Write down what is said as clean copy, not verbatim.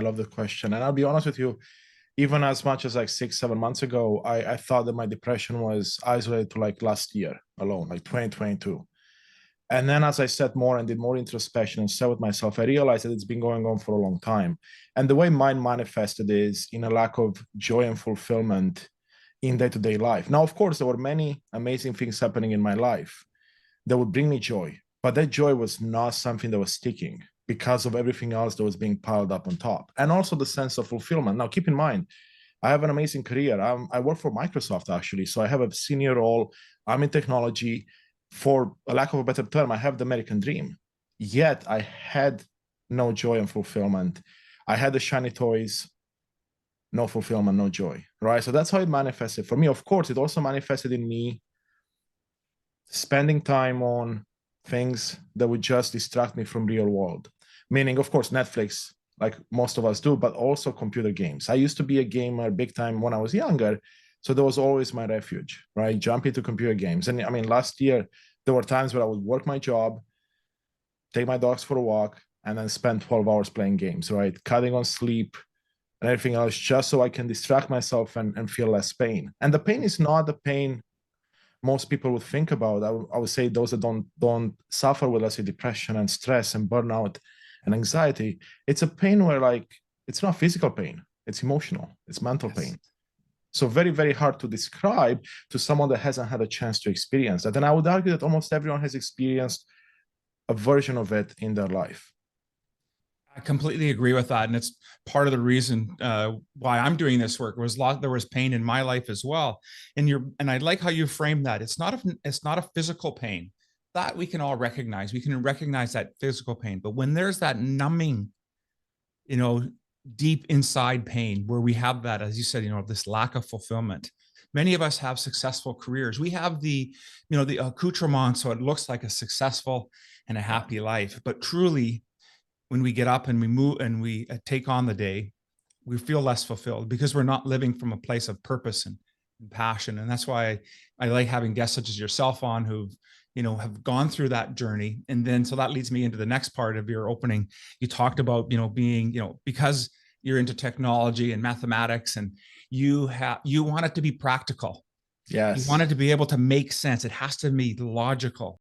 love the question. And I'll be honest with you, even as much as like 6, 7 months ago, I thought that my depression was isolated to like last year alone, like 2022. And then as I sat more and did more introspection and sat with myself, I realized that it's been going on for a long time. And the way mine manifested is in a lack of joy and fulfillment in day-to-day life. Now, of course, there were many amazing things happening in my life that would bring me joy, but that joy was not something that was sticking because of everything else that was being piled up on top. And also the sense of fulfillment. Now, keep in mind, I have an amazing career. I work for Microsoft, actually. So I have a senior role. I'm in technology. For a lack of a better term, I have the American dream. Yet I had no joy and fulfillment. I had the shiny toys, no fulfillment, no joy, right? So that's how it manifested for me. Of course, it also manifested in me spending time on things that would just distract me from real world. Meaning, of course, Netflix, like most of us do, but also computer games. I used to be a gamer big time when I was younger. So that was always my refuge, right? Jump into computer games. And I mean, last year, there were times where I would work my job, take my dogs for a walk, and then spend 12 hours playing games, right? Cutting on sleep and everything else just so I can distract myself and feel less pain. And the pain is not the pain most people would think about. I would say those that don't suffer with, let's say, depression and stress and burnout and anxiety. It's a pain where, like, it's not physical pain, it's emotional, it's mental pain. So very, very hard to describe to someone that hasn't had a chance to experience that. And I would argue that almost everyone has experienced a version of it in their life. I completely agree with that. And it's part of the reason why I'm doing this work. There was pain in my life as well. And I like how you frame that. It's not a physical pain that we can all recognize. We can recognize that physical pain, but when there's that numbing, deep inside pain where we have that, as you said, this lack of fulfillment. Many of us have successful careers. We have the accoutrement, so it looks like a successful and a happy life, but truly, when we get up and we move and we take on the day, we feel less fulfilled because we're not living from a place of purpose and passion. And that's why I like having guests such as yourself on who've, have gone through that journey. And then, so that leads me into the next part of your opening. You talked about, being, because you're into technology and mathematics and you want it to be practical. Yes. You want it to be able to make sense. It has to be logical.